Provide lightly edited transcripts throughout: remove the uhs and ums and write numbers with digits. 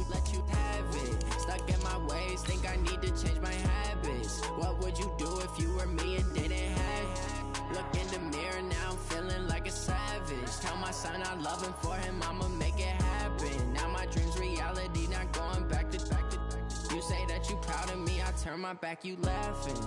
let you have it. Stuck in my ways, think I need to change my habits. What would you do if you were me and didn't have it? Look in the mirror, now I'm feeling like a savage. Tell my son I love him, for him I'ma make it happen. Now my dream's reality, not going back to. You say that you proud of me, I turn my back, you laughing.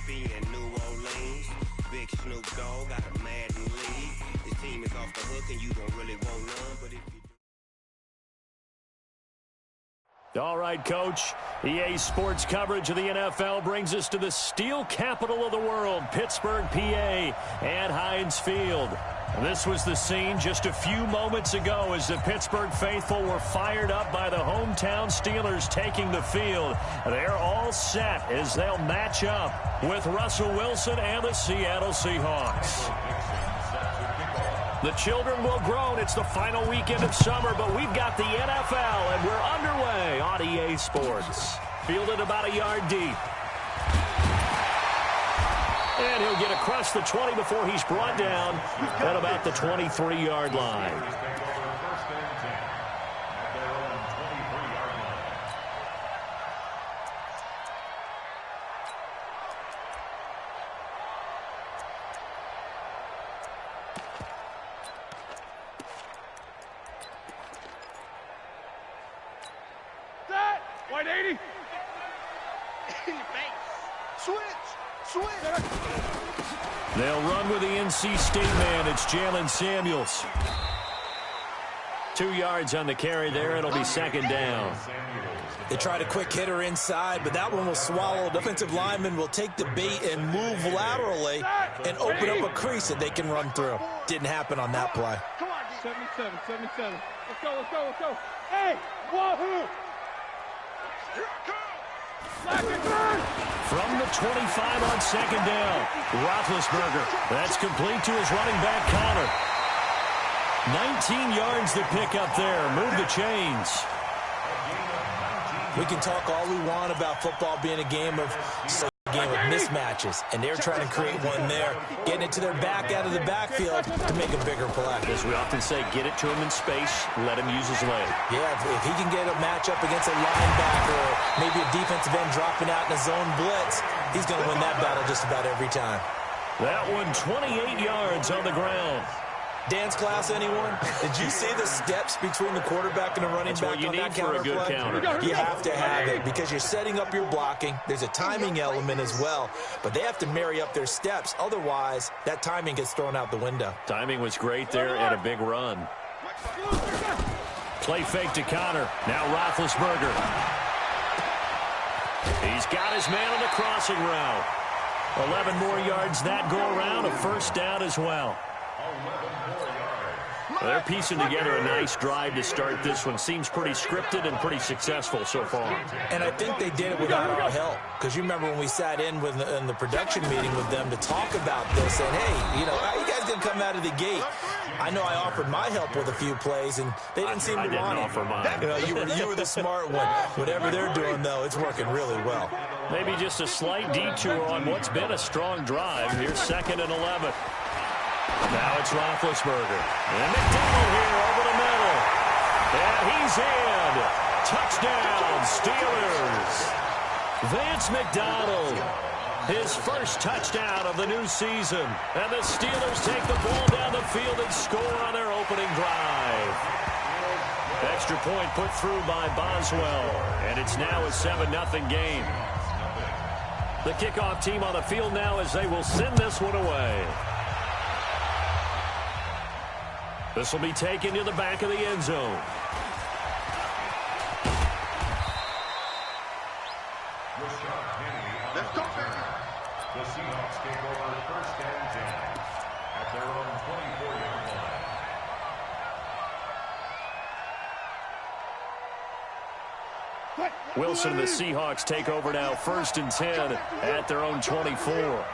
And New Orleans, big Snoop Dogg got a Madden league. This team is off the hook and you don't really want none, but if you do. All right, Coach. EA Sports coverage of the NFL brings us to the steel capital of the world, Pittsburgh, PA, at Heinz Field. This was the scene just a few moments ago as the Pittsburgh faithful were fired up by the hometown Steelers taking the field. They're all set as they'll match up with Russell Wilson and the Seattle Seahawks. The children will groan. It's the final weekend of summer, but we've got the NFL, and we're underway on EA Sports. Fielded about a yard deep. And he'll get across the 20 before he's brought down at about the 23-yard line. Set! 180! In the face! Switch! They'll run with the NC State man. It's Jalen Samuels. 2 yards on the carry there. It'll be second down. They tried a quick hitter inside, but that one will swallow. Defensive lineman will take the bait and move laterally and open up a crease that they can run through. Didn't happen on that play. Come on, 77. Let's go. Hey, wahoo! Here it comes! From the 25 on second down, Roethlisberger. That's complete to his running back, Connor. 19 yards to pick up there. Move the chains. We can talk all we want about football being a game of mismatches, and they're trying to create one there, getting it to their back out of the backfield to make a bigger play. As we often say, get it to him in space, let him use his leg. Yeah, if he can get a matchup against a linebacker or maybe a defensive end dropping out in a zone blitz, he's going to win that battle just about every time. That one 28 yards on the ground. Dance class, anyone? Did you see the steps between the quarterback and the running back on that counter play? That's what you need for a good counter. You have to have it because you're setting up your blocking. There's a timing element as well, but they have to marry up their steps. Otherwise, that timing gets thrown out the window. Timing was great there and a big run. Play fake to Connor. Now Roethlisberger. He's got his man on the crossing route. 11 more yards that go around, a first down as well. They're piecing together a nice drive to start this one. Seems pretty scripted and pretty successful so far. And I think they did it without our help. Because you remember when we sat in the production meeting with them to talk about this, and hey, how you guys going to come out of the gate? I know I offered my help with a few plays, and they didn't seem to want it. I didn't offer mine. You were the smart one. Whatever they're doing, though, it's working really well. Maybe just a slight detour on what's been a strong drive. Here's 2nd and 11. Now it's Roethlisberger. And McDonald here over the middle. And he's in. Touchdown, Steelers. Vance McDonald. His first touchdown of the new season. And the Steelers take the ball down the field and score on their opening drive. Extra point put through by Boswell. And it's now a 7-0 game. The kickoff team on the field now as they will send this one away. This will be taken to the back of the end zone. Wilson and the Seahawks take over now, 1st and 10 at their own 24.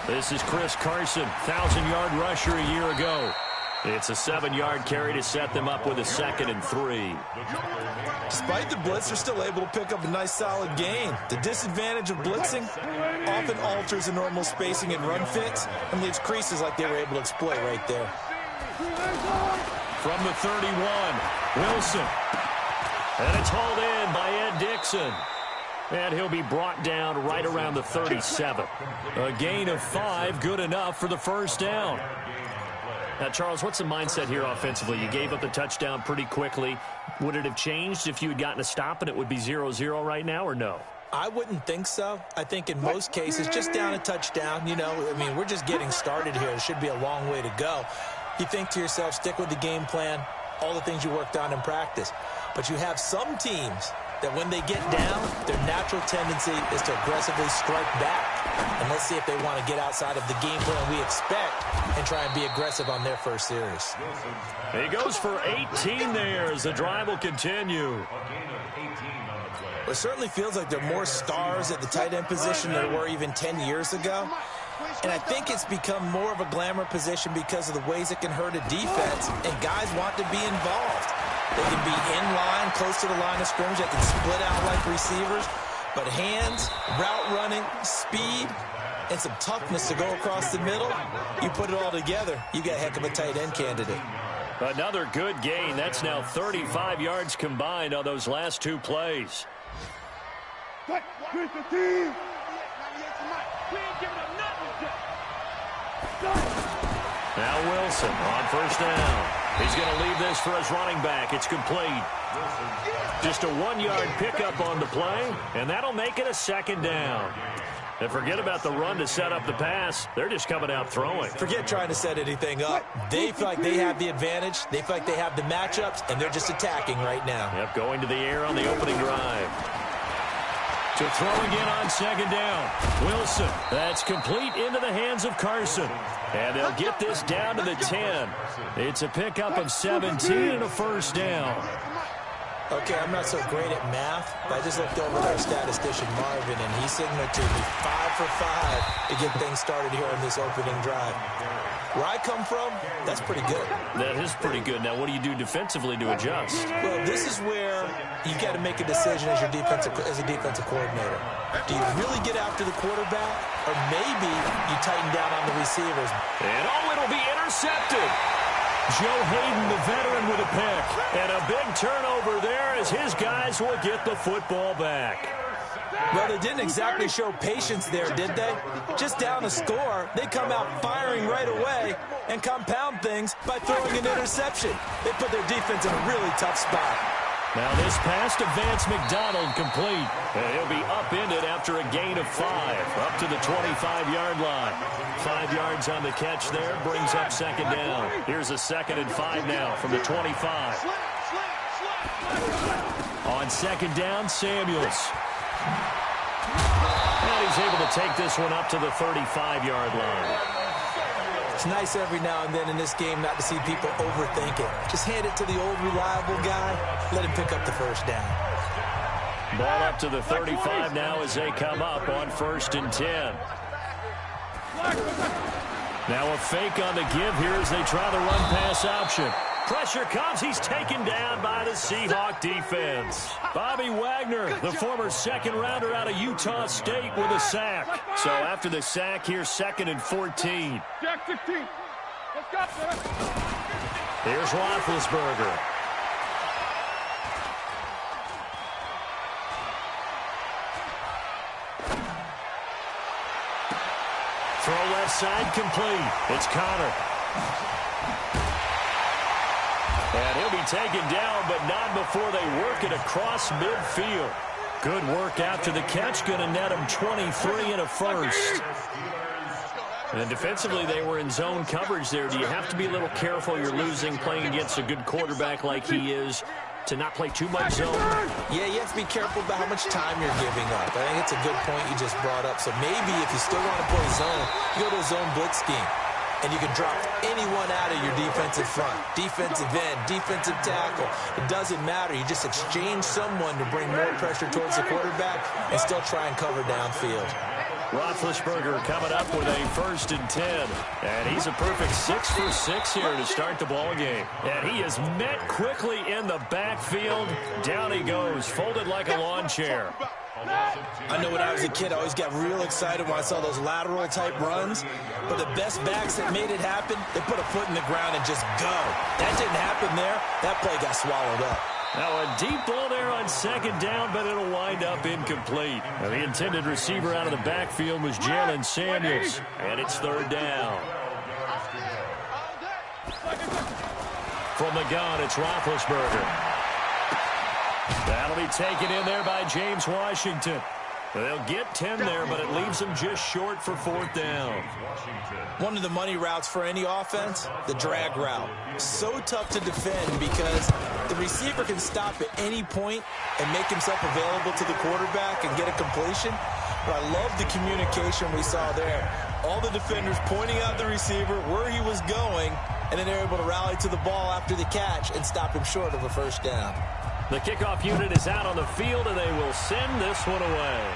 This is Chris Carson, 1,000-yard rusher a year ago. It's a 7-yard carry to set them up with a 2nd and 3. Despite the blitz, they're still able to pick up a nice, solid gain. The disadvantage of blitzing often alters the normal spacing and run fits and leaves creases like they were able to exploit right there. From the 31, Wilson. And it's hauled in by Ed Dixon. And he'll be brought down right around the 37. A gain of 5, good enough for the 1st down. Now, Charles, what's the mindset here offensively? You gave up the touchdown pretty quickly. Would it have changed if you had gotten a stop and it would be 0-0 right now, or no? I wouldn't think so. I think in most cases, just down a touchdown, you know, I mean, we're just getting started here. It should be a long way to go. You think to yourself, stick with the game plan, all the things you worked on in practice. But you have some teams that when they get down, their natural tendency is to aggressively strike back. And let's see if they want to get outside of the game plan we expect and try and be aggressive on their first series. He goes for 18 there as the drive will continue. It certainly feels like there are more stars at the tight end position than there were even 10 years ago. And I think it's become more of a glamour position because of the ways it can hurt a defense, and guys want to be involved. They can be in line, close to the line of scrimmage. They can split out like receivers. But hands, route running, speed, and some toughness to go across the middle, you put it all together, you got a heck of a tight end candidate. Another good gain. That's now 35 yards combined on those last 2 plays. Now Wilson on 1st down. He's going to leave this for his running back. It's complete. Just a 1-yard pickup on the play, and that'll make it a 2nd down. And forget about the run to set up the pass. They're just coming out throwing. Forget trying to set anything up. They feel like they have the advantage. They feel like they have the matchups, and they're just attacking right now. Yep, going to the air on the opening drive. To throw again on 2nd down. Wilson. That's complete into the hands of Carson. And they'll get this down to the 10. It's a pickup of 17 and a 1st down. Okay, I'm not so great at math, but I just looked over at our statistician, Marvin, and he signaled to me 5 for 5 to get things started here on this opening drive. Where I come from, that's pretty good. That is pretty good. Now, what do you do defensively to adjust? Well, this is where you got to make a decision as a defensive coordinator. Do you really get after the quarterback, or maybe you tighten down on the receivers? And it'll be intercepted. Joe Hayden, the veteran, with a pick. And a big turnover there as his guys will get the football back. Well, they didn't exactly show patience there, did they? Just down a score, they come out firing right away and compound things by throwing an interception. They put their defense in a really tough spot. Now this pass to Vance McDonald complete. And he'll be upended after a gain of 5, up to the 25-yard line. 5 yards on the catch there, brings up 2nd down. Here's a 2nd and 5 now from the 25. On 2nd down, Samuels. And he's able to take this one up to the 35-yard line. It's nice every now and then in this game not to see people overthink it. Just hand it to the old reliable guy. Let him pick up the 1st down. Ball up to the 35 now as they come up on 1st and 10. Now a fake on the give here as they try the run-pass option. Pressure comes. He's taken down by the Seahawk defense. Bobby Wagner, the former 2nd-rounder out of Utah State, with a sack. So after the sack, here's 2nd and 14. Jack 16. Let's go, sir. Here's Roethlisberger. Throw left side complete. It's Connor. And he'll be taken down, but not before they work it across midfield. Good work after the catch. Going to net him 23 and a 1st. And defensively, they were in zone coverage there. Do you have to be a little careful? You're losing, playing against a good quarterback like he is, to not play too much zone? Yeah, you have to be careful about how much time you're giving up. I think it's a good point you just brought up. So maybe if you still want to play zone, you go to a zone blitz scheme. And you can drop anyone out of your defensive front. Defensive end, defensive tackle. It doesn't matter. You just exchange someone to bring more pressure towards the quarterback and still try and cover downfield. Roethlisberger coming up with a 1st and 10. And he's a perfect 6 for 6 here to start the ball game. And he is met quickly in the backfield. Down he goes, folded like a lawn chair. I know when I was a kid, I always got real excited when I saw those lateral-type runs. But the best backs that made it happen, they put a foot in the ground and just go. That didn't happen there. That play got swallowed up. Now a deep ball there on 2nd down, but it'll wind up incomplete. Now, the intended receiver out of the backfield was Jalen Samuels. And it's 3rd down. From the gun, it's Roethlisberger. That'll be taken in there by James Washington. They'll get 10 there, but it leaves them just short for 4th down. One of the money routes for any offense, the drag route. So tough to defend because the receiver can stop at any point and make himself available to the quarterback and get a completion. But I love the communication we saw there. All the defenders pointing out the receiver, where he was going, and then they're able to rally to the ball after the catch and stop him short of a 1st down. The kickoff unit is out on the field, and they will send this one away.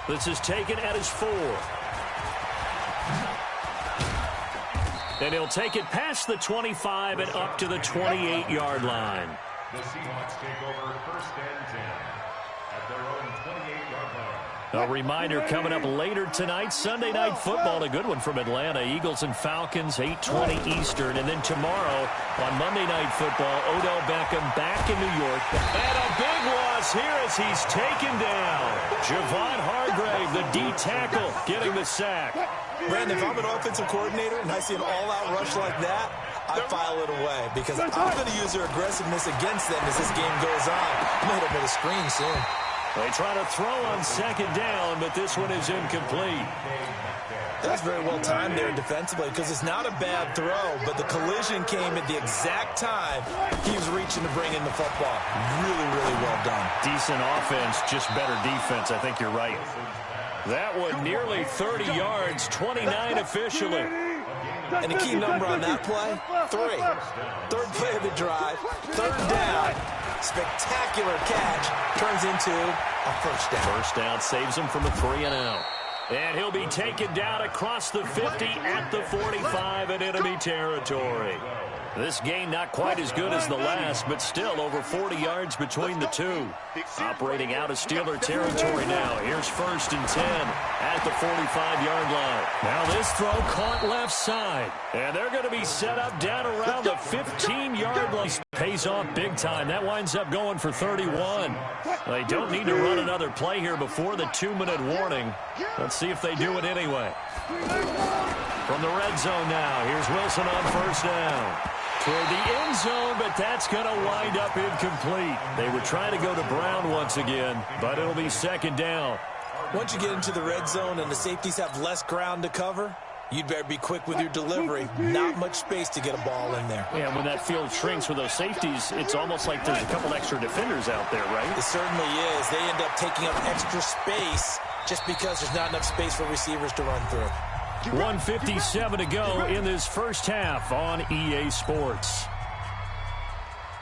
This is taken at his 4. And he'll take it past the 25 and up to the 28-yard line. The Seahawks take over 1st and 10 at their own 28-yard line. A reminder coming up later tonight, Sunday Night Football, a good one from Atlanta. Eagles and Falcons, 8:20 Eastern. And then tomorrow on Monday Night Football, Odell Beckham back in New York. And a big loss here as he's taken down. Javon Hargrave, the D tackle, getting the sack. Brandon, if I'm an offensive coordinator and I see an all-out rush like that, I file it away because I'm going to use their aggressiveness against them as this game goes on. I'm going to hit them with a screen soon. They try to throw on 2nd down, but this one is incomplete. That's very well timed there defensively because it's not a bad throw, but the collision came at the exact time he was reaching to bring in the football. Really, really well done. Decent offense, just better defense. I think you're right. That one nearly 30 yards, 29 officially. And the key number on that play, 3. 3rd play of the drive, 3rd down. Spectacular catch turns into a 1st down. 1st down saves him from a 3 and out. And he'll be taken down across the 50 at the 45 in enemy territory. This game not quite as good as the last, but still over 40 yards between the two. Operating out of Steeler territory now. Here's 1st and 10 at the 45-yard line. Now this throw caught left side. And they're going to be set up down around the 15-yard line. Pays off big time. That winds up going for 31. They don't need to run another play here before the 2-minute warning. Let's see if they do it anyway. From the red zone now, here's Wilson on 1st down. Toward the end zone, but that's going to wind up incomplete. They were trying to go to Brown once again, but it'll be 2nd down. Once you get into the red zone and the safeties have less ground to cover, you'd better be quick with your delivery. Not much space to get a ball in there. Yeah, when that field shrinks with those safeties, it's almost like there's a couple extra defenders out there, right? It certainly is. They end up taking up extra space just because there's not enough space for receivers to run through. 1:57 to go in this 1st half on EA Sports.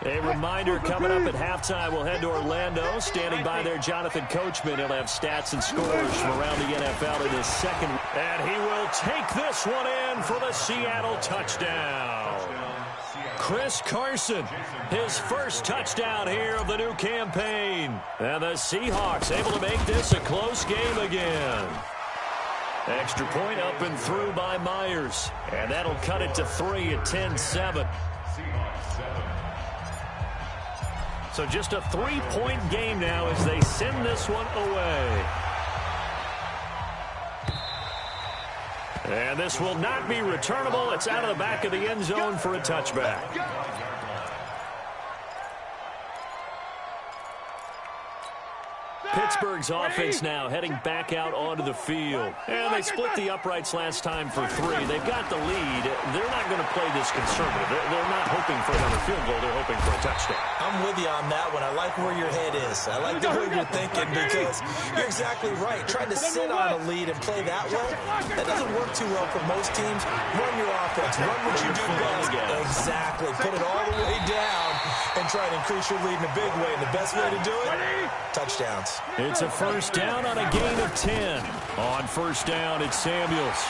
A reminder coming up at halftime, we'll head to Orlando. Standing by there, Jonathan Coachman. He'll have stats and scores from around the NFL in his 2nd. And he will take this one in for the Seattle touchdown. Chris Carson, his 1st touchdown here of the new campaign. And the Seahawks able to make this a close game again. Extra point up and through by Myers. And that'll cut it to 3 at 10-7. So just a 3-point game now as they send this one away. And this will not be returnable. It's out of the back of the end zone for a touchback. Pitch Pittsburgh's offense now heading back out onto the field. And they split the uprights last time for 3. They've got the lead. They're not going to play this conservative. They're not hoping for another field goal. They're hoping for a touchdown. I'm with you on that one. I like where your head is. I like the way you're thinking because you're exactly right. Trying to sit on a lead and play that well, that doesn't work too well for most teams. Run your offense. Run what you do best. Exactly. Put it all the way down and try to increase your lead in a big way. And the best way to do it, touchdowns. It's a first down on a gain of 10. On first down, it's Samuels.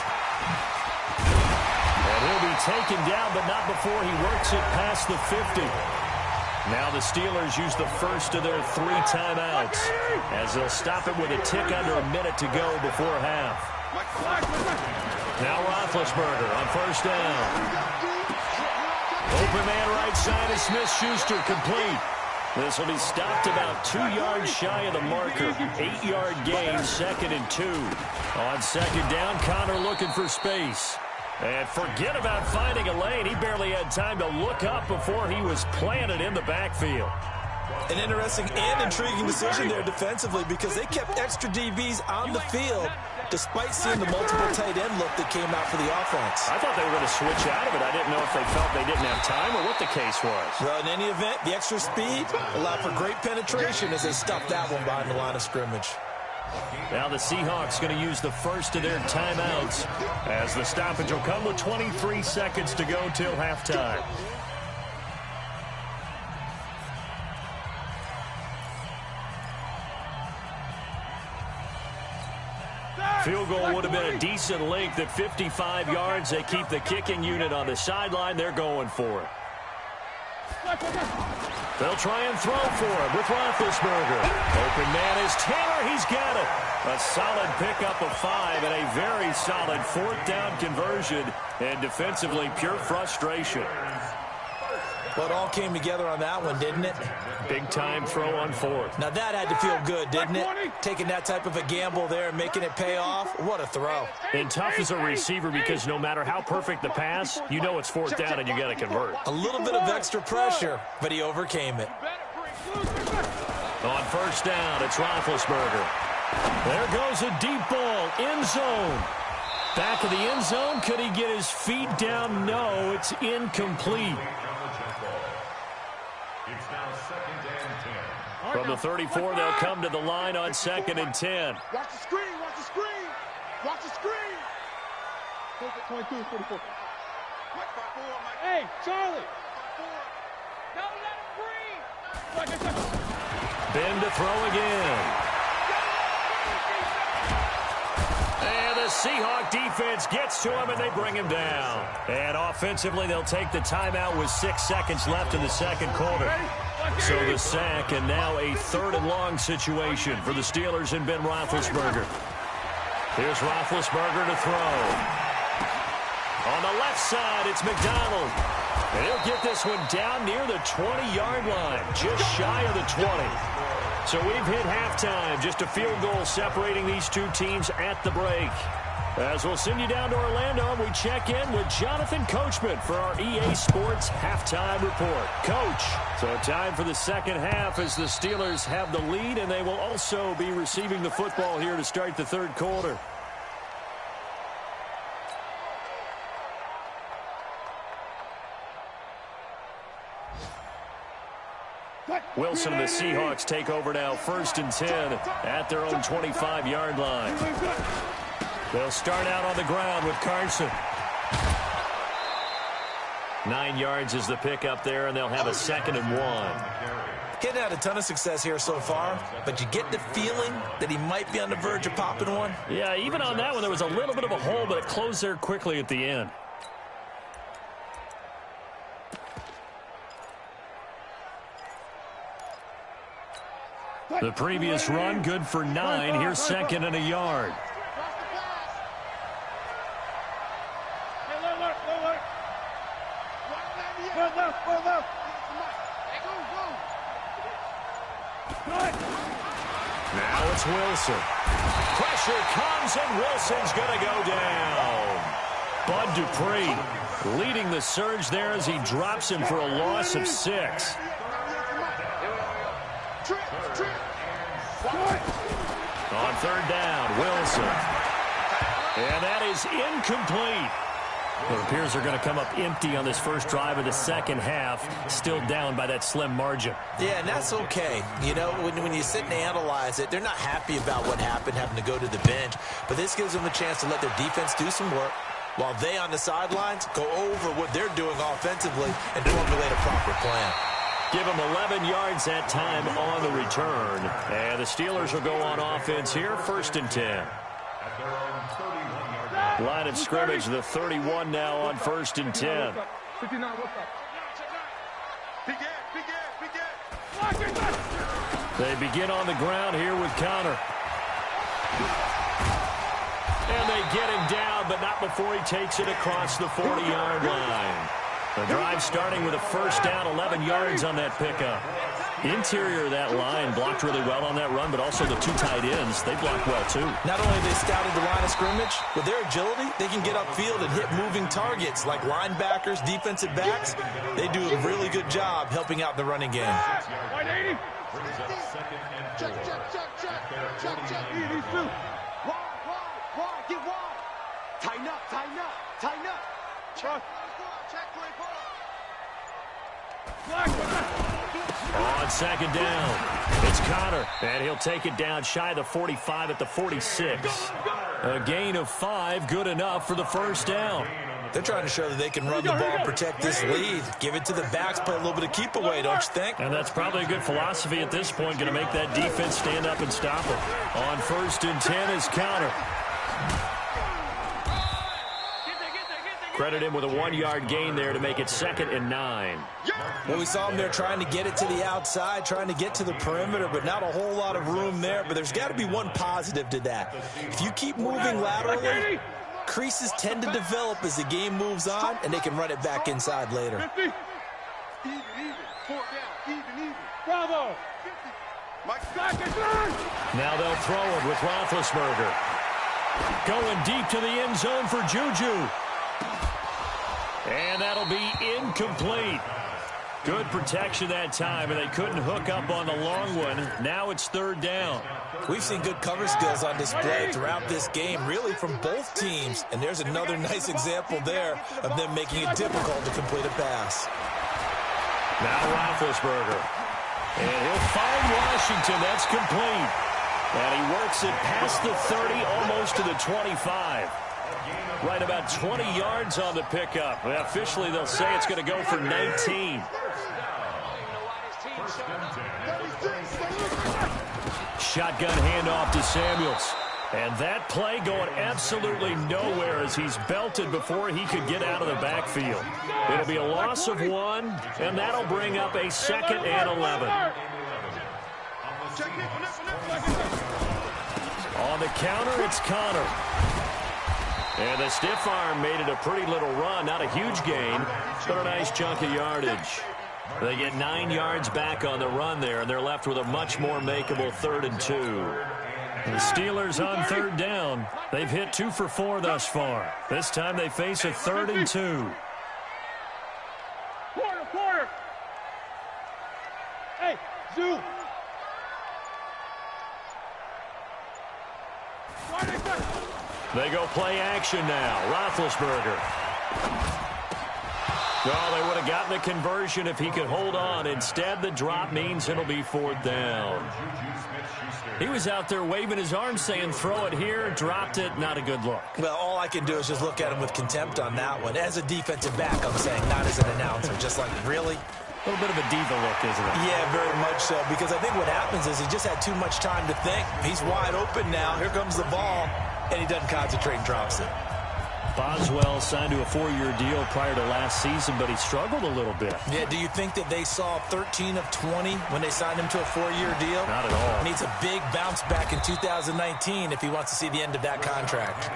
And he'll be taken down, but not before he works it past the 50. Now the Steelers use the first of their 3 timeouts as they'll stop it with a tick under a minute to go before half. Now Roethlisberger on first down. Open man right side is Smith-Schuster, complete. This will be stopped about 2 yards shy of the marker. 8-yard gain, 2nd and 2. On second down, Connor looking for space. And forget about finding a lane. He barely had time to look up before he was planted in the backfield. An interesting and intriguing decision there defensively because they kept extra DBs on the field despite seeing the multiple tight end look that came out for the offense. I thought they were going to switch out of it. I didn't know if they felt they didn't have time or what the case was. Well, in any event, the extra speed allowed for great penetration as they stuffed that one behind the line of scrimmage. Now the Seahawks going to use the first of their timeouts as the stoppage will come with 23 seconds to go till halftime. Field goal would have been a decent length at 55 yards. They keep the kicking unit on the sideline. They're going for it. They'll try and throw for him with Roethlisberger. Open man is Taylor. He's got it. A solid pickup of 5 and a very solid 4th down conversion. And defensively, pure frustration. Well, it all came together on that one, didn't it? Big-time throw on 4th. Now, that had to feel good, didn't it? Taking that type of a gamble there and making it pay off. What a throw. And tough as a receiver because no matter how perfect the pass, you know it's 4th down and you got to convert. A little bit of extra pressure, but he overcame it. On first down, it's Roethlisberger. There goes a deep ball, end zone. Back of the end zone, could he get his feet down? No, it's incomplete. It's now 2nd and 10. From the 34, they'll come to the line on 2nd and 10. Watch the screen, watch the screen, watch the screen. 22, 44. Hey, Charlie. Don't let him breathe. Ben to throw again. And the Seahawk defense gets to him, and they bring him down. And offensively, they'll take the timeout with 6 seconds left in the second quarter. So the sack, and now a 3rd and long situation for the Steelers and Ben Roethlisberger. Here's Roethlisberger to throw. On the left side, it's McDonald. And he'll get this one down near the 20-yard line, just shy of the 20. So we've hit halftime, just a field goal separating these two teams at the break. As we'll send you down to Orlando, and we check in with Jonathan Coachman for our EA Sports Halftime Report. Coach, so time for the second half as the Steelers have the lead, and they will also be receiving the football here to start the third quarter. Wilson and the Seahawks take over now, 1st and 10 at their own 25-yard line. They'll start out on the ground with Carson. 9 yards is the pickup there, and they'll have a 2nd and 1. Getting had a ton of success here so far, but you get the feeling that he might be on the verge of popping one. Yeah, even on that one, there was a little bit of a hole, but it closed there quickly at the end. The previous run, good for 9. Here's 2nd and a yard. Now it's Wilson. Pressure comes, and Wilson's going to go down. Bud Dupree leading the surge there as he drops him for a loss of 6. On third down, Wilson. And that is incomplete. It appears they're going to come up empty on this first drive of the second half, still down by that slim margin. Yeah, and that's okay. You know, when you sit and analyze it, they're not happy about what happened, having to go to the bench. But this gives them a chance to let their defense do some work, while they on the sidelines go over what they're doing offensively and formulate a proper plan. Give them 11 yards that time on the return. And the Steelers will go on offense here, 1st and 10. Line of scrimmage, the 31 now on 1st and 10. They begin on the ground here with Connor. And they get him down, but not before he takes it across the 40-yard line. The drive starting with a first down, 11 yards on that pickup. Interior of that line blocked really well on that run, but also the 2 tight ends, they blocked well too. Not only have they scouted the line of scrimmage, with their agility, they can get upfield and hit moving targets like linebackers, defensive backs. They do a really good job helping out the running game. 180. Check. Easy, shoot. Wide, get wide. Tighten up. Check. On second down, it's Connor, and he'll take it down shy of the 45 at the 46. A gain of 5, good enough for the first down. They're trying to show that they can run the ball, protect this lead, give it to the backs, play a little bit of keep away, don't you think? And that's probably a good philosophy at this point, going to make that defense stand up and stop it. On 1st and 10 is Connor. Credit him with a 1-yard gain there to make it 2nd and 9. Well, we saw him there trying to get it to the outside, trying to get to the perimeter, but not a whole lot of room there. But there's got to be one positive to that. If you keep moving laterally, creases tend to develop as the game moves on, and they can run it back inside later. Bravo. Now they'll throw it with Roethlisberger. Going deep to the end zone for Juju. And that'll be incomplete. Good protection that time, and they couldn't hook up on the long one. Now it's 3rd down. We've seen good cover skills on display throughout this game, really from both teams. And there's another nice example there of them making it difficult to complete a pass. Now Roethlisberger. And he'll find Washington. That's complete. And he works it past the 30, almost to the 25. Right about 20 yards on the pickup. Well, officially, they'll say it's going to go for 19. Shotgun handoff to Samuels. And that play going absolutely nowhere as he's belted before he could get out of the backfield. It'll be a loss of 1, and that'll bring up a 2nd and 11. On the counter, it's Connor. And the stiff arm made it a pretty little run. Not a huge gain, but a nice chunk of yardage. They get 9 yards back on the run there, and they're left with a much more makeable 3rd and 2. The Steelers on 3rd down. They've hit 2 for 4 thus far. This time they face a 3rd and 2. Quarter. Hey, Zoo. They go play action now. Roethlisberger. Well, they would have gotten the conversion if he could hold on. Instead, the drop means it'll be 4th down. He was out there waving his arms saying, throw it here, dropped it, not a good look. Well, all I can do is just look at him with contempt on that one. As a defensive back, I'm saying, not as an announcer. Just like, really? A little bit of a diva look, isn't it? Yeah, very much so, because I think what happens is he just had too much time to think. He's wide open now. Here comes the ball, and he doesn't concentrate and drops it. Boswell signed to a 4-year deal prior to last season, but he struggled a little bit. Yeah, do you think that they saw 13 of 20 when they signed him to a 4-year deal? Not at all. Needs a big bounce back in 2019 if he wants to see the end of that contract.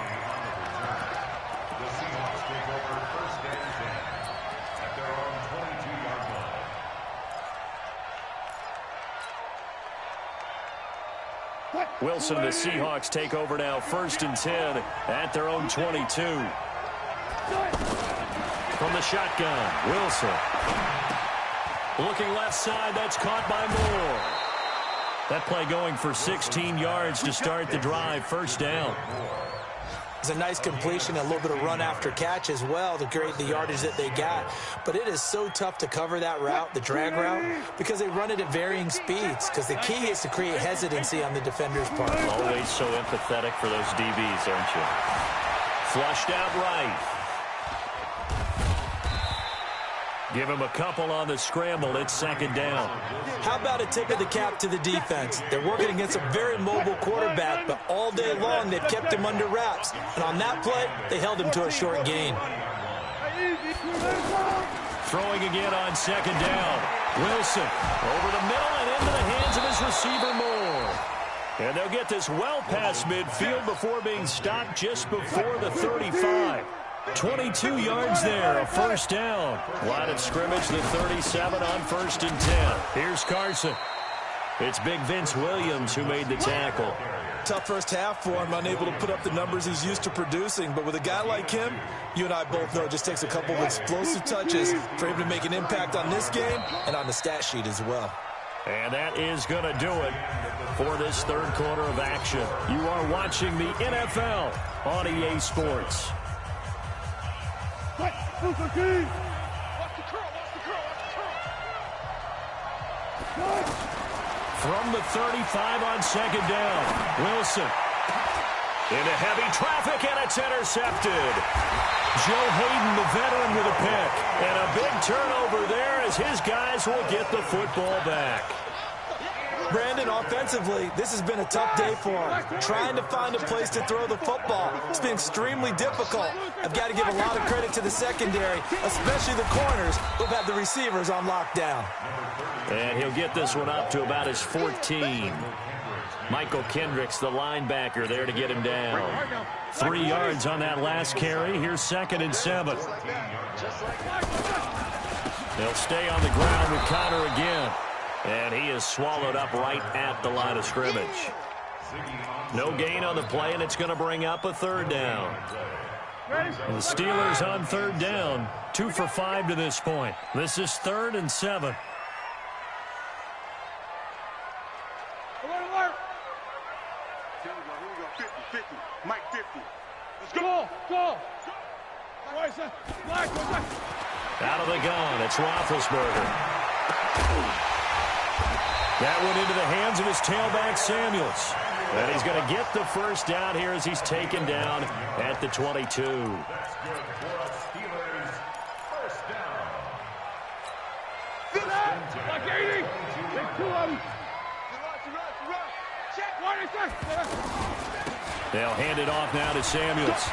The Seahawks take over 1st and 10 at their own 22-yard line. Wilson and the Seahawks take over now 1st and 10 at their own 22. From the shotgun, Wilson. Looking left side, that's caught by Moore. That play going for 16 yards to start the drive. First down. It's a nice completion, a little bit of run after catch as well to create the yardage that they got. But it is so tough to cover that route, the drag route, because they run it at varying speeds. Because the key is to create hesitancy on the defender's part. Always so empathetic for those DBs, aren't you? Flushed out right. Give him a couple on the scramble. It's second down. How about a tip of the cap to the defense? They're working against a very mobile quarterback, but all day long they've kept him under wraps. And on that play, they held him to a short gain. Throwing again on second down. Wilson over the middle and into the hands of his receiver Moore. And they'll get this well past midfield before being stopped just before the 35. 22 yards there, a first down. Line of scrimmage, the 37 on 1st and 10. Here's Carson. It's Big Vince Williams who made the tackle. Tough first half for him, unable to put up the numbers he's used to producing. But with a guy like him, you and I both know it just takes a couple of explosive touches for him to make an impact on this game and on the stat sheet as well. And that is going to do it for this third quarter of action. You are watching the NFL on EA Sports. Watch the curl. From the 35 on second down, Wilson into heavy traffic, and it's intercepted. Joe Hayden, the veteran, with a pick. And a big turnover there as his guys will get the football back. Brandon, offensively, this has been a tough day for him. Trying to find a place to throw the football. It's been extremely difficult. I've got to give a lot of credit to the secondary, especially the corners who've had the receivers on lockdown. And he'll get this one up to about his 14. Michael Kendricks, the linebacker, there to get him down. 3 yards on that last carry. Here's 2nd and 7. They'll stay on the ground with Connor again. And he is swallowed up right at the line of scrimmage. No gain on the play, and it's going to bring up a third down. The Steelers on third down, 2 for 5 to this point. This is 3rd and 7. Mike 50. Let's go. Go. Out of the gun, it's Roethlisberger. That went into the hands of his tailback, Samuels. And he's going to get the first down here as he's taken down at the 22. Like 80. Take 2 of them. They'll hand it off now to Samuels.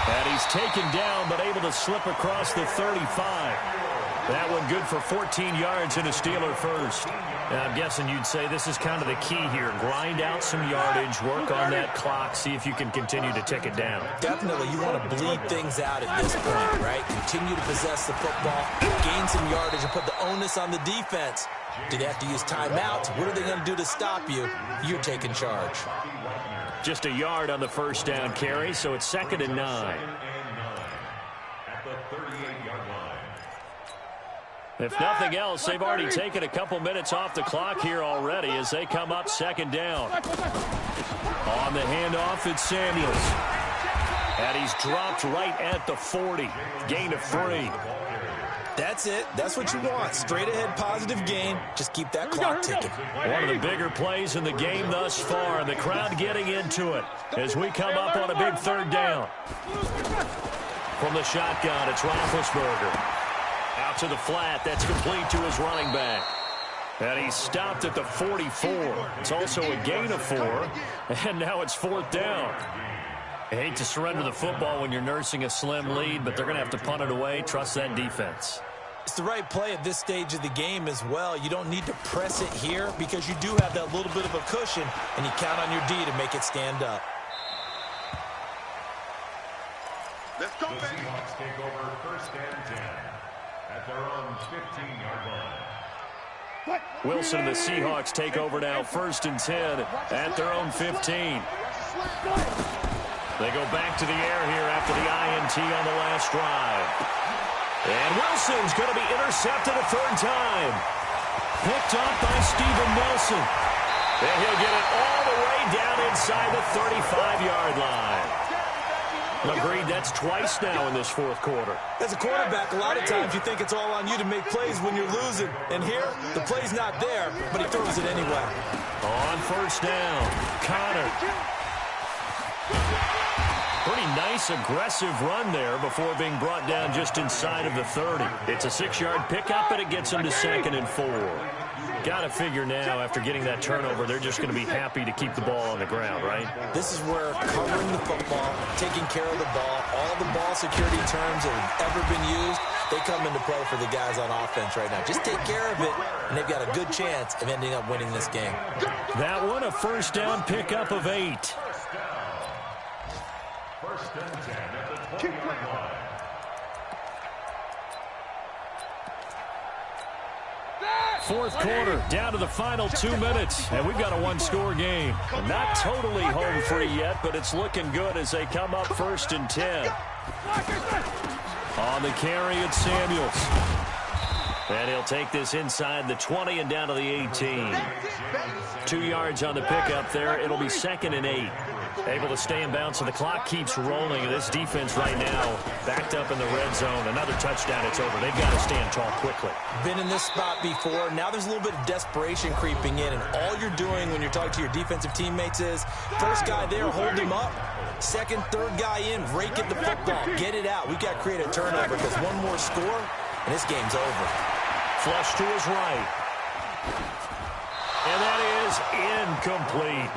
And he's taken down, but able to slip across the 35. That one good for 14 yards and a Steeler first. And I'm guessing you'd say this is kind of the key here. Grind out some yardage, work on that clock, see if you can continue to tick it down. Definitely, you want to bleed things out at this point, right? Continue to possess the football, gain some yardage, and put the onus on the defense. Do they have to use timeouts? What are they going to do to stop you? You're taking charge. Just a yard on the first down carry, so it's 2nd and 9. If nothing else, they've already taken a couple minutes off the clock here already as they come up 2nd down. On the handoff, it's Samuels. And he's dropped right at the 40. Gain of 3. That's it. That's what you want. Straight ahead positive gain. Just keep that clock ticking. One of the bigger plays in the game thus far, and the crowd getting into it as we come up on a big 3rd down. From the shotgun, it's Roethlisberger. Out to the flat. That's complete to his running back. And he's stopped at the 44. It's also a gain of 4. And now it's 4th down. I hate to surrender the football when you're nursing a slim lead, but they're going to have to punt it away. Trust that defense. It's the right play at this stage of the game as well. You don't need to press it here because you do have that little bit of a cushion, and you count on your D to make it stand up. Let's go, baby. The Seahawks take over 1st and 10 at their own 15-yard line. Wilson and the Seahawks take over now 1st and 10 at their own 15. They go back to the air here after the INT on the last drive. And Wilson's going to be intercepted a 3rd time. Picked up by Steven Nelson. And he'll get it all the way down inside the 35-yard line. Agreed, that's twice now in this fourth quarter. As a quarterback, a lot of times you think it's all on you to make plays when you're losing. And here, the play's not there, but he throws it anyway. On first down, Connor. Pretty nice, aggressive run there before being brought down just inside of the 30. It's a 6-yard pickup, and it gets him to 2nd and 4. Got to figure now, after getting that turnover, they're just going to be happy to keep the ball on the ground, right? This is where covering the football, taking care of the ball, all the ball security terms that have ever been used, they come into play for the guys on offense right now. Just take care of it, and they've got a good chance of ending up winning this game. That one, a first down pickup of 8. First and 10 at the 20-yard line. Fourth quarter, down to the final 2 minutes, and we've got a one-score game. Not totally home free yet, but it's looking good as they come up 1st and 10. On the carry, it's Samuels. And he'll take this inside the 20 and down to the 18. 2 yards on the pickup there. It'll be 2nd and 8. Able to stay in bounds, so the clock keeps rolling. And this defense right now backed up in the red zone. Another touchdown, it's over. They've got to stand tall quickly. Been in this spot before. Now there's a little bit of desperation creeping in. And all you're doing when you're talking to your defensive teammates is, first guy there, hold him up. Second, third guy in, rake at the football. Get it out. We've got to create a turnover because one more score, and this game's over. Flush to his right. And that is incomplete.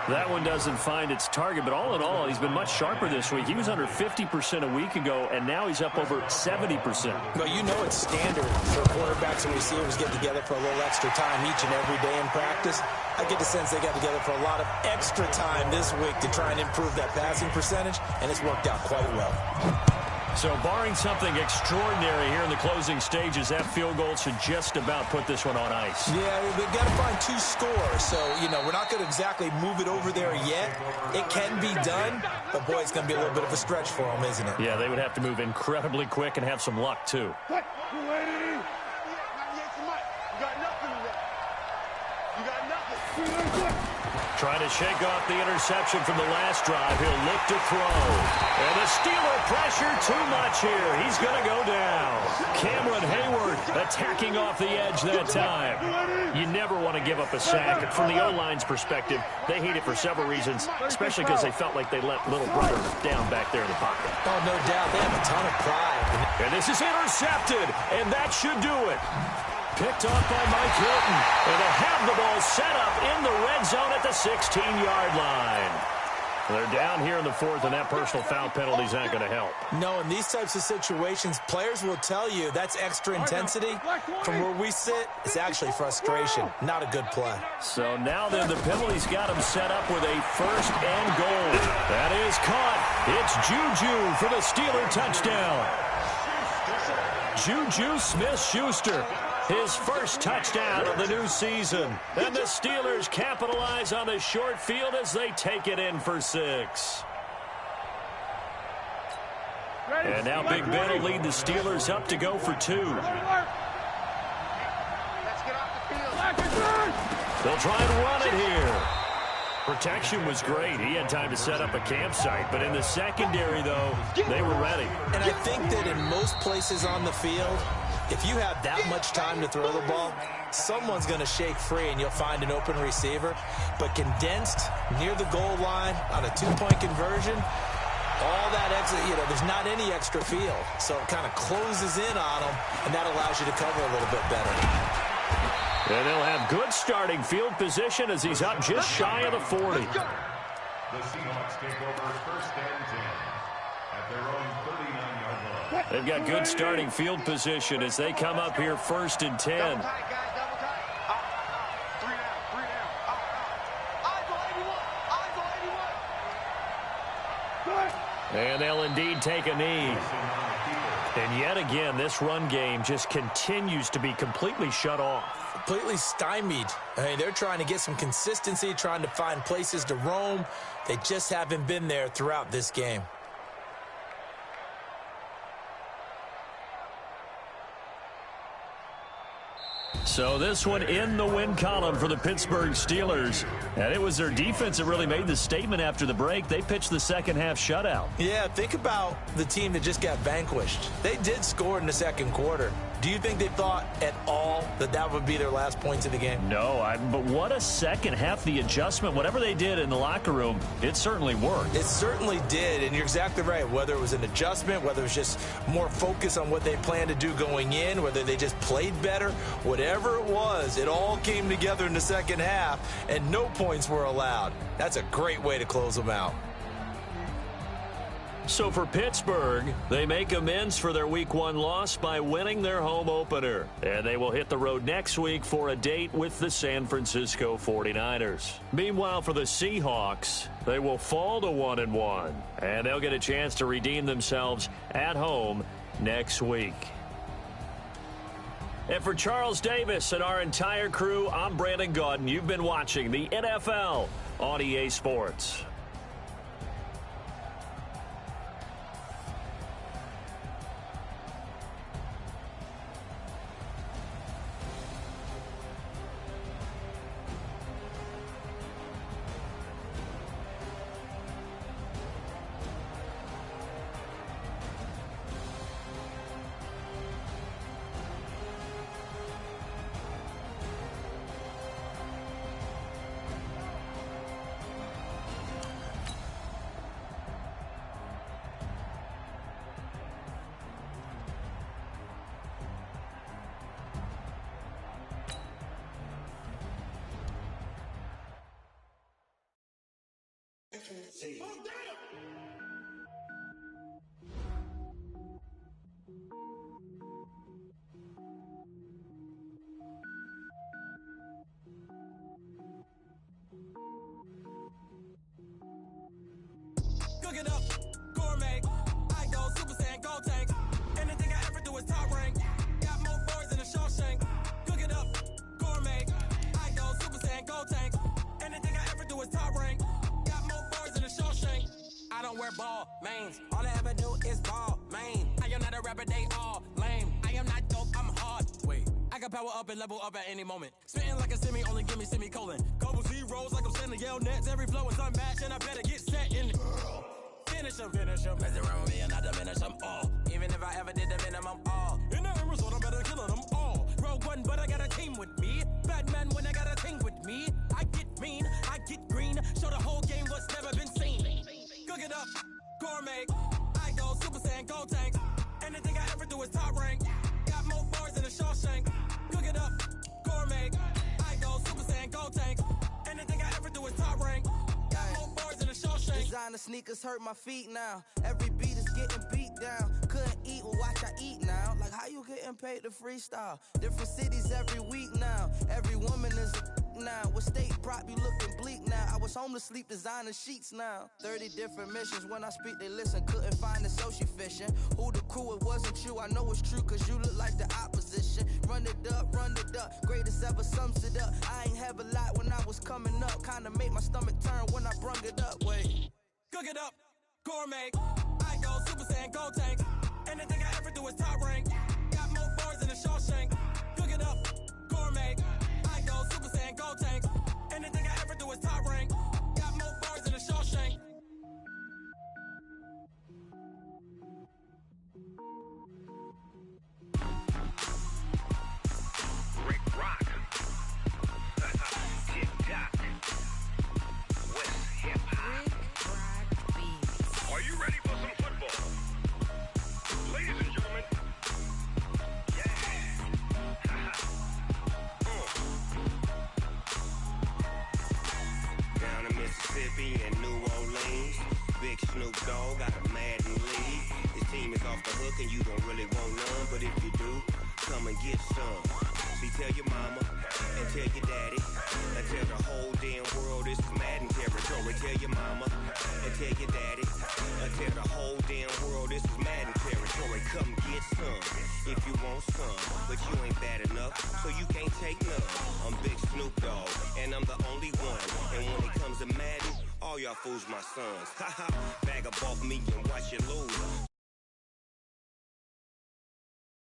That one doesn't find its target, but all in all, he's been much sharper this week. He was under 50% a week ago, and now he's up over 70%. Well, you know it's standard for quarterbacks and receivers get together for a little extra time each and every day in practice. I get the sense they got together for a lot of extra time this week to try and improve that passing percentage, and it's worked out quite well. So barring something extraordinary here in the closing stages, that field goal should just about put this one on ice. Yeah, we've got to find 2 scores. So, we're not going to exactly move it over there yet. It can be done, but, boy, it's going to be a little bit of a stretch for them, isn't it? Yeah, they would have to move incredibly quick and have some luck, too. Trying to shake off the interception from the last drive. He'll look to throw. And the Steeler pressure too much here. He's going to go down. Cameron Hayward attacking off the edge that time. You never want to give up a sack. And from the O-line's perspective, they hate it for several reasons, especially because they felt like they let little brother down back there in the pocket. Oh, no doubt. They have a ton of pride. And this is intercepted, and that should do it. Picked off by Mike Hilton. And they'll have the ball set up in the red zone at the 16-yard line. They're down here in the 4th, and that personal foul penalty is not going to help. No, in these types of situations, players will tell you that's extra intensity. From where we sit, it's actually frustration. Not a good play. So now then, the penalty's got him set up with a 1st and goal. That is caught. It's Juju for the Steeler touchdown. Juju Smith-Schuster. His first touchdown of the new season. And the Steelers capitalize on the short field as they take it in for 6. And now Big Ben will lead the Steelers up to go for 2. They'll try and run it here. Protection was great. He had time to set up a campsite. But in the secondary, though, they were ready. And I think that in most places on the field, if you have that much time to throw the ball, someone's going to shake free and you'll find an open receiver. But condensed near the goal line on a 2-point conversion, all that extra, there's not any extra field. So it kind of closes in on them, and that allows you to cover a little bit better. And they'll have good starting field position as he's up just shy of the 40. The Seahawks take over 1st and 10 at their own 39-yard line. They've got good starting field position as they come up here 1st and 10. And they'll indeed take a knee. And yet again, this run game just continues to be completely shut off. Completely stymied. I mean, they're trying to get some consistency, trying to find places to roam. They just haven't been there throughout this game. So this one in the win column for the Pittsburgh Steelers. And it was their defense that really made the statement after the break. They pitched the second half shutout. Yeah, think about the team that just got vanquished. They did score in the second quarter. Do you think they thought at all that that would be their last points of the game? No, but what a second half. The adjustment, whatever they did in the locker room, it certainly worked. It certainly did, and you're exactly right. Whether it was an adjustment, whether it was just more focus on what they planned to do going in, whether they just played better, whatever it was, it all came together in the second half, and no points were allowed. That's a great way to close them out. So for Pittsburgh, they make amends for their Week 1 loss by winning their home opener. And they will hit the road next week for a date with the San Francisco 49ers. Meanwhile, for the Seahawks, they will fall to 1-1. And they'll get a chance to redeem themselves at home next week. And for Charles Davis and our entire crew, I'm Brandon Gaudin. You've been watching the NFL on EA Sports. Cook it up, gourmet. I go Super Saiyan, gold tank. Anything I ever do is top rank. Got more boys than a Shawshank. Cook it up, gourmet. I go Super Saiyan, gold tank. Anything I ever do is top rank. Got more boys than a Shawshank. I don't wear ball mains. All I ever do is ball main. I am not a rapper, they all lame. I am not dope, I'm hard. Wait, I can power up and level up at any moment. Spitting like a semi, only give me semicolon. Couple zeros like I'm sending yell nets. Every flow is unmatched and I better get set in. Finish them. Mess around with me and I diminish them all. Even if I ever did the minimum all. In the end result, I'm better killing them all. Rogue One, but I got a team with me. Batman when I got a thing with me. I get mean, I get green. Show the whole game what's never been seen. Cook it up, gourmet. I go Super Saiyan, gold tank. Anything I ever do is top rank. Got more bars than a Shawshank. Cook it up, gourmet. I go Super Saiyan, gold tank. Anything I ever do is top rank. Designer sneakers hurt my feet now. Every beat is getting beat down. Couldn't eat, well watch I eat now. Like how you getting paid to freestyle? Different cities every week now. Every woman is a now. With state prop you looking bleak now. I was home to sleep designer sheets now. 30 different missions. When I speak they listen. Couldn't find it so she fishing. Who the crew, it wasn't you. I know it's true cause you look like the opposition. Run it up. Greatest ever sums it up. I ain't have a lot when I was coming up. Kinda made my stomach turn when I brung it up. Wait. Cook it up, gourmet. I go Super Saiyan, gold tank. Anything I ever do is top rank. Got more bars than a Shawshank. Cook it up, gourmet. I go Super Saiyan, gold tank. Anything I ever do is top rank. Got more bars than a Shawshank. Rick Rock. Tick-tock. West hip-hop. Are you ready for some football? Ladies and gentlemen. Yeah. Down in Mississippi and New Orleans, Big Snoop Dogg got a Madden league. His team is off the hook and you don't really want none, but if you do, come and get some. See, tell your mama and tell your daddy and tell the whole damn world this is Madden territory. Tell your mama and tell your daddy and tell the whole damn world this is Madden territory. Come get some if you want some, but you ain't bad enough, so you can't take none. I'm Big Snoop Dogg and I'm the only one. And when it comes to Madden, all y'all fools my sons. Haha, bag up off me and watch you lose.